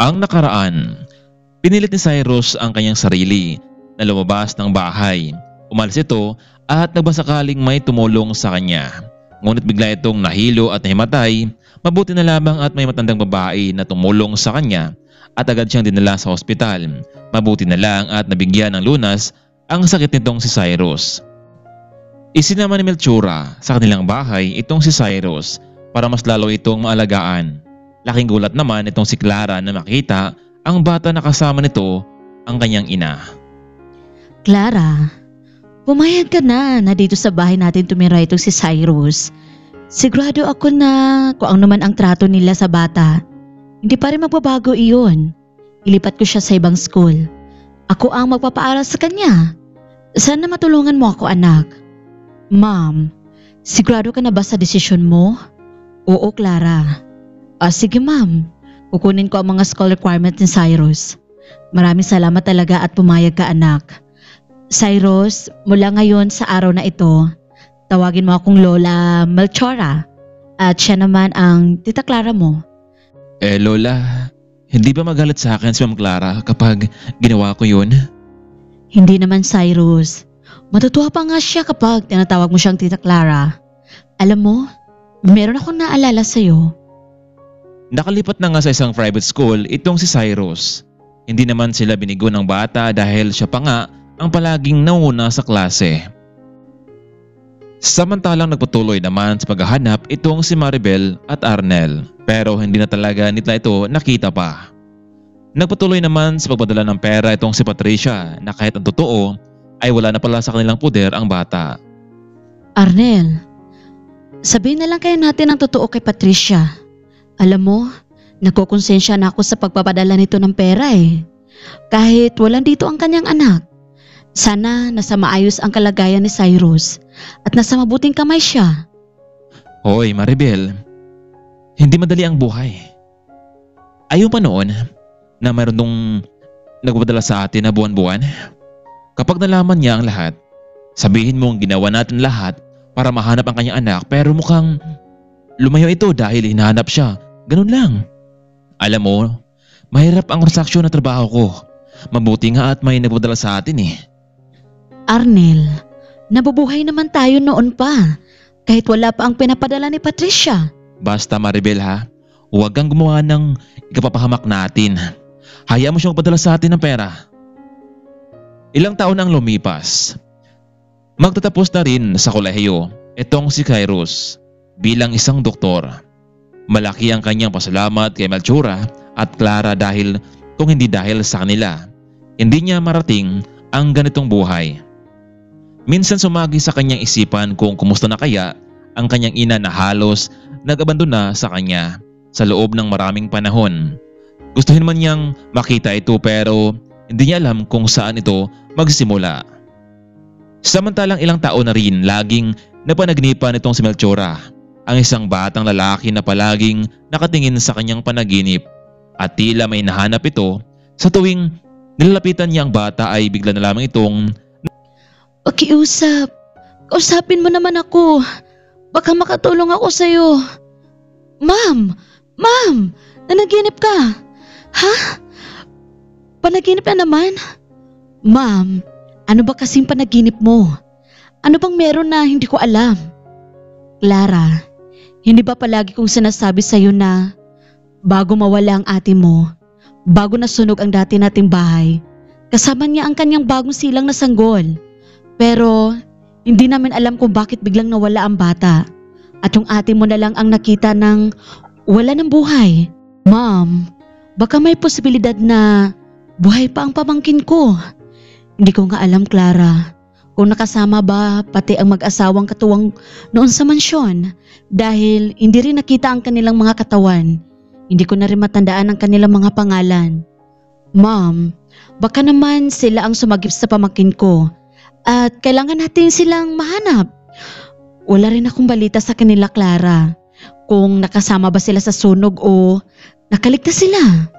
Ang nakaraan, pinilit ni Cyrus ang kanyang sarili na lumabas ng bahay. Umalis ito at nagbasakaling may tumulong sa kanya. Ngunit bigla itong nahilo at nahimatay. Mabuti na lamang at may matandang babae na tumulong sa kanya at agad siyang dinala sa ospital. Mabuti na lang at nabigyan ng lunas ang sakit nitong si Cyrus. Isinama ni Melchora sa kanilang bahay itong si Cyrus para mas lalo itong maalagaan. Laking gulat naman itong si Clara na makita ang bata na kasama nito ang kanyang ina. Clara, pumayag ka na dito sa bahay natin tumira itong si Cyrus. Sigurado ako na kung ano man ang trato nila sa bata, hindi pa rin magbabago iyon. Ilipat ko siya sa ibang school. Ako ang magpapaaral sa kanya. Sana matulungan mo ako, anak. Ma'am, sigurado ka na ba sa desisyon mo? Oo, Clara. Sige ma'am, kukunin ko ang mga school requirements ni Cyrus. Maraming salamat talaga at pumayag ka, anak. Cyrus, mula ngayon sa araw na ito, tawagin mo akong Lola Melchora at siya naman ang Tita Clara mo. Lola, hindi ba magalit sa akin si Ma'am Clara kapag ginawa ko yun? Hindi naman, Cyrus. Matutuwa pa nga siya kapag tinatawag mo siyang Tita Clara. Alam mo, meron akong naalala sa'yo. Nakalipat na nga sa isang private school itong si Cyrus. Hindi naman sila binigo ng bata dahil siya pa nga ang palaging nauna sa klase. Samantalang nagpatuloy naman sa paghahanap itong si Maribel at Arnel, pero hindi na talaga nila ito nakita pa. Nagpatuloy naman sa pagpadala ng pera itong si Patricia na kahit ang totoo ay wala na pala sa kanilang puder ang bata. Arnel, sabihin na lang kaya natin ang totoo kay Patricia. Alam mo, nagkukonsensya na ako sa pagpapadala nito ng pera eh. Kahit walang dito ang kanyang anak. Sana nasa maayos ang kalagayan ni Cyrus at nasa mabuting kamay siya. Hoy Maribel, hindi madali ang buhay. Ayaw pa noon na mayroon nung nagpadala sa atin na buwan-buwan. Kapag nalaman niya ang lahat, sabihin mo ang ginawa natin lahat para mahanap ang kanyang anak pero mukhang lumayo ito dahil hinahanap siya. Ganun lang. Alam mo, mahirap ang transaksyon na trabaho ko. Mabuti nga at may nagpadala sa atin eh. Arnel, nabubuhay naman tayo noon pa kahit wala pa ang pinapadala ni Patricia. Basta Maribel ha, huwag kang gumawa ng ikapapahamak natin. Hayaan mo siyang padala sa atin ng pera. Ilang taon ang lumipas. Magtatapos na rin sa kolehiyo itong si Cyrus bilang isang doktor. Malaki ang kanyang pasalamat kay Melchora at Clara dahil kung hindi dahil sa kanila, hindi niya marating ang ganitong buhay. Minsan sumagi sa kanyang isipan kung kumusta na kaya ang kanyang ina na halos nag-abandona sa kanya sa loob ng maraming panahon. Gustuhin man niyang makita ito pero hindi niya alam kung saan ito magsisimula. Samantalang ilang taon na rin laging napanaginipan itong si Melchora, ang isang batang lalaki na palaging nakatingin sa kanyang panaginip at tila may nahanap ito sa tuwing nilalapitan niya ang bata ay bigla na lamang itong Pakiusap, kausapin mo naman ako. Baka makatulong ako sa'yo. Ma'am, nanaginip ka. Ha? Panaginip na naman? Ma'am, ano ba kasing panaginip mo? Ano bang meron na hindi ko alam? Clara, hindi ba palagi kong sinasabi sa'yo na bago mawala ang ate mo, bago nasunog ang dati nating bahay, kasama niya ang kanyang bagong silang na sanggol. Pero hindi namin alam kung bakit biglang nawala ang bata at yung ate mo na lang ang nakita ng wala ng buhay. Ma'am, baka may posibilidad na buhay pa ang pamangkin ko. Hindi ko nga alam, Clara, kung nakasama ba pati ang mag-asawang katuwang noon sa mansyon dahil hindi rin nakita ang kanilang mga katawan. Hindi ko na rin matandaan ang kanilang mga pangalan. Ma'am, baka naman sila ang sumagip sa pamangkin ko at kailangan natin silang mahanap. Wala rin akong balita sa kanila, Clara, kung nakasama ba sila sa sunog o nakaligtas sila.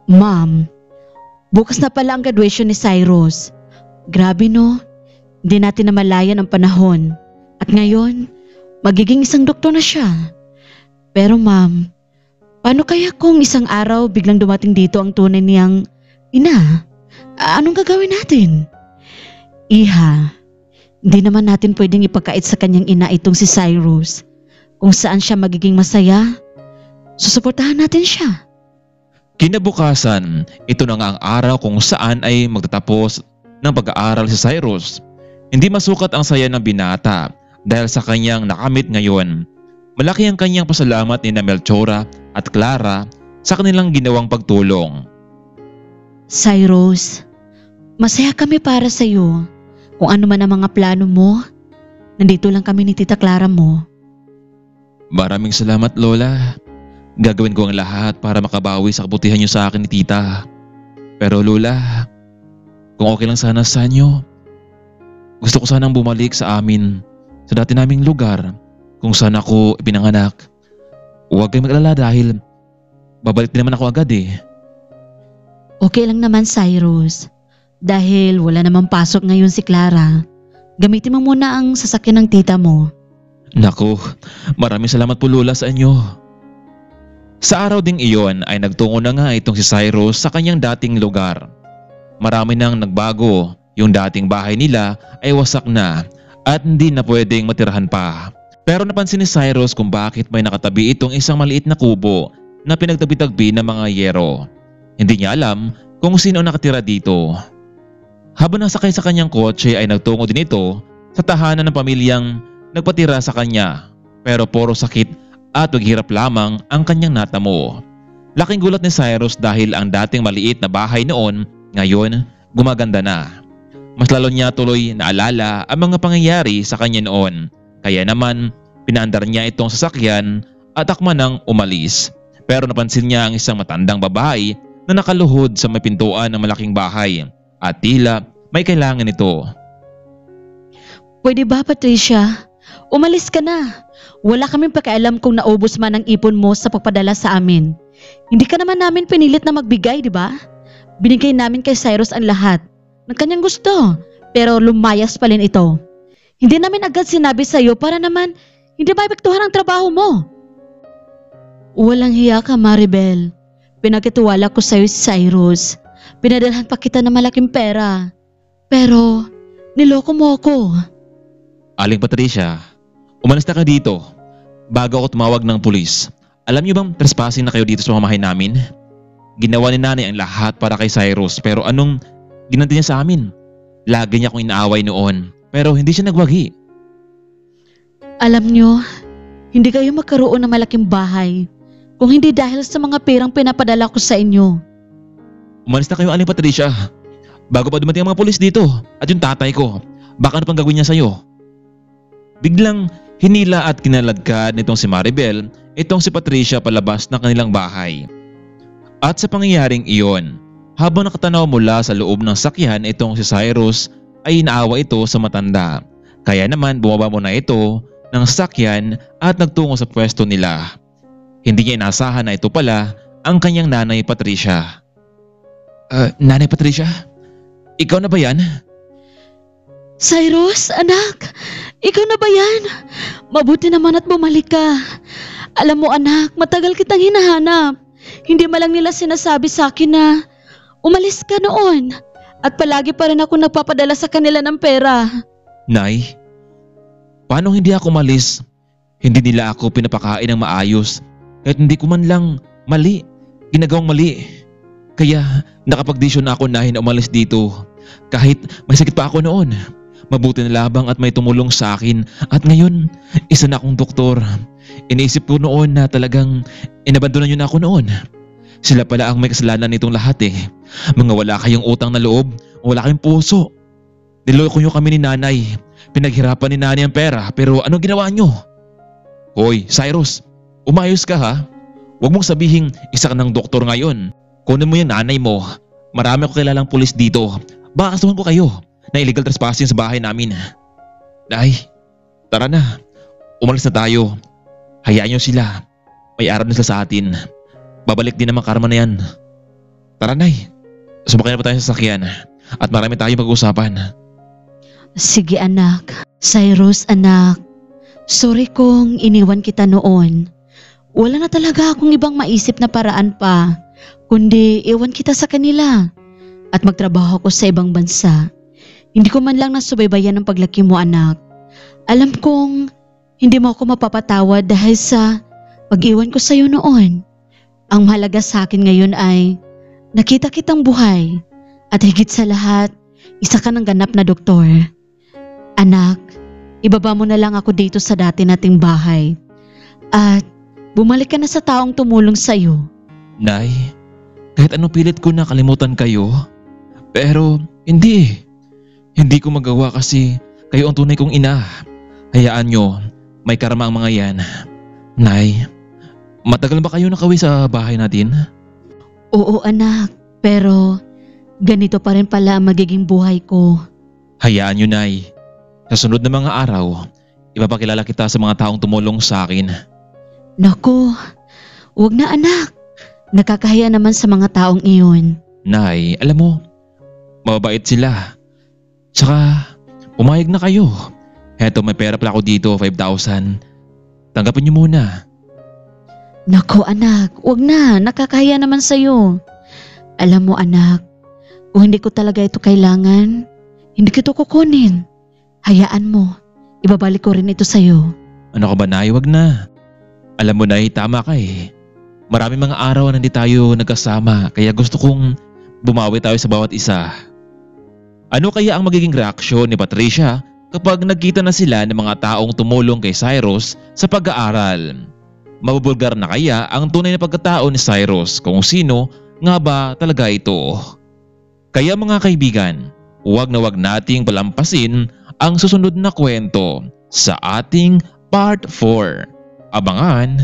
Ma'am, bukas na pala ang graduation ni Cyrus. Grabe no, hindi natin namalayan ang panahon. At ngayon, magiging isang doktor na siya. Pero ma'am, Paano kaya kung isang araw biglang dumating dito ang tunay niyang ina? Anong gagawin natin? Iha, hindi naman natin pwedeng ipagkait sa kanyang ina itong si Cyrus. Kung saan siya magiging masaya, susuportahan natin siya. Kinabukasan, ito na nga ang araw kung saan ay magtatapos ng pag-aaral si Cyrus. Hindi masukat ang saya ng binata dahil sa kanyang nakamit ngayon. Malaki ang kanyang pasalamat ni Melchora at Clara sa kanilang ginawang pagtulong. Cyrus, masaya kami para sa iyo. Kung ano man ang mga plano mo, nandito lang kami ni Tita Clara mo. Maraming salamat, Lola. Gagawin ko ang lahat para makabawi sa kabutihan niyo sa akin ni Tita. Pero Lola, kung okay lang sana sa inyo, gusto ko sanang bumalik sa amin, sa dati naming lugar kung saan ako ipinanganak. Huwag kayong mag-alala dahil babalik din naman ako agad eh. Okay lang naman, Cyrus. Dahil wala namang pasok ngayon si Clara, gamitin mo muna ang sasakyan ng tita mo. Naku, maraming salamat po Lola sa inyo. Sa araw ding iyon ay nagtungo na nga itong si Cyrus sa kanyang dating lugar. Marami nang nagbago, yung dating bahay nila ay wasak na at hindi na pwedeng matirahan pa. Pero napansin ni Cyrus kung bakit may nakatabi itong isang maliit na kubo na pinagtabi-tagbi ng mga yero. Hindi niya alam kung sino ang nakatira dito. Habang nasakay sa kanyang kotse ay nagtungo din ito sa tahanan ng pamilyang nagpatira sa kanya. Pero puro sakit at paghirap lamang ang kanyang natamo. Laking gulat ni Cyrus dahil ang dating maliit na bahay noon ngayon gumaganda na. Mas lalo niya tuloy naalala ang mga pangyayari sa kanya noon. Kaya naman pinaandar niya itong sasakyan at akma nang umalis. Pero napansin niya ang isang matandang babae na nakaluhod sa may pintuan ng malaking bahay at tila may kailangan ito. Pwede ba, Patricia? Umalis ka na. Wala kaming pakialam kung naubos man ang ipon mo sa pagpadala sa amin. Hindi ka naman namin pinilit na magbigay, di ba? Binigay namin kay Cyrus ang lahat ng kanyang gusto, pero lumayas pa rin ito. Hindi namin agad sinabi sa iyo para naman hindi maipektuhan ang trabaho mo. Walang hiya ka, Maribel. Pinagkatiwala ko sa iyo si Cyrus. Pinadalhan pa kita ng malaking pera. Pero niloko mo ako. Aling Patricia, umalis na ka dito bago ako tumawag ng pulis. Alam niyo bang trespassing na kayo dito sa mamahay namin? Ginawa ni nanay ang lahat para kay Cyrus pero anong ginanti niya sa amin? Lagi niya akong inaaway noon pero hindi siya nagwagi. Alam niyo, hindi kayo magkaroon ng malaking bahay kung hindi dahil sa mga perang pinapadala ko sa inyo. Umalis na kayo, Aling Patricia. Bago pa dumating ang mga pulis dito at yung tatay ko, baka ano pang gagawin niya sa'yo? Biglang hinila at kinaladkad nitong si Maribel itong si Patricia palabas ng kanilang bahay. At sa pangyayaring iyon, habang nakatanaw mula sa loob ng sakyan itong si Cyrus ay inaawa ito sa matanda. Kaya naman bumaba muna ito ng sakyan at nagtungo sa pwesto nila. Hindi niya inasahan na ito pala ang kanyang nanay Patricia. Nanay Patricia? Ikaw na ba yan? Cyrus, anak, ikaw na ba yan? Mabuti naman at bumalik ka. Alam mo anak, matagal kitang hinahanap. Hindi man lang nila sinasabi sa akin na umalis ka noon at palagi pa rin ako nagpapadala sa kanila ng pera. Nay, paano hindi ako malis? Hindi nila ako pinapakain ng maayos kahit hindi ko man lang ginagawang mali. Kaya nakapagdesisyon na ako na umalis dito kahit may sakit pa ako noon. Mabuti na labang at may tumulong sa akin at ngayon isa na akong doktor. Iniisip ko noon na talagang inabandonan niyo na ako noon. Sila pala ang may kasalanan nitong lahat eh. Mga wala kayong utang na loob, wala kayong puso. Niloko niyo kami ni nanay. Pinaghirapan ni nanay ang pera pero anong ginawa niyo? Hoy Cyrus, umayos ka ha? Huwag mong sabihing isa ka ng doktor ngayon. Kunin mo yung nanay mo. Marami ako kilalang pulis dito. Baka kasuhan ko kayo na illegal trespassing sa bahay namin. Nay, tara na. Umalis na tayo. Hayaan niyo sila. May araw na sila sa atin. Babalik din naman karma na yan. Tara nay. Sumakay na pa tayo sa sasakyan at marami tayong pag-uusapan. Sige anak. Cyrus anak. Sorry kung iniwan kita noon. wala na talaga akong ibang maisip na paraan pa, kundi iwan kita sa kanila at magtrabaho ko sa ibang bansa. Hindi ko man lang nasubaybayan ang paglaki mo, anak. Alam kong hindi mo ako mapapatawad dahil sa pag-iwan ko sa iyo noon. Ang mahalaga sa akin ngayon ay nakita kitang buhay at higit sa lahat, isa ka ng ganap na doktor. Anak, ibaba mo na lang ako dito sa dati nating bahay at bumalik ka na sa taong tumulong sa iyo. Nay, kahit anong pilit ko na kalimutan kayo, pero hindi. Hindi ko magawa kasi kayo ang tunay kong ina. Hayaan nyo, may karama ang mga yan. Nay, matagal ba kayo nakawi sa bahay natin? Oo anak, pero ganito pa rin pala ang magiging buhay ko. Hayaan nyo, Nay. Sa sunod na mga araw, ipapakilala kita sa mga taong tumulong sa akin. Naku, wag na anak. Nakakahiya naman sa mga taong iyon. Nay, alam mo, mababait sila. Tsaka, pumayag na kayo. Heto, may pera pala ako dito, 5,000. Tanggapin niyo muna. Naku anak, wag na. Nakakahiya naman sa'yo. Alam mo anak, kung hindi ko talaga ito kailangan, hindi ko ito kukunin. Hayaan mo, ibabalik ko rin ito sa'yo. Ano ka ba, Nay? Wag na. Alam mo, Nay, tama ka eh. Maraming mga araw na hindi tayo nagkasama, kaya gusto kong bumawi tayo sa bawat isa. Ano kaya ang magiging reaksyon ni Patricia kapag nagkita na sila ng mga taong tumulong kay Cyrus sa pag-aaral? Mabubulgar na kaya ang tunay na pagkatao ni Cyrus, kung sino nga ba talaga ito? Kaya mga kaibigan, huwag na huwag nating palampasin ang susunod na kwento sa ating part 4. Abangan!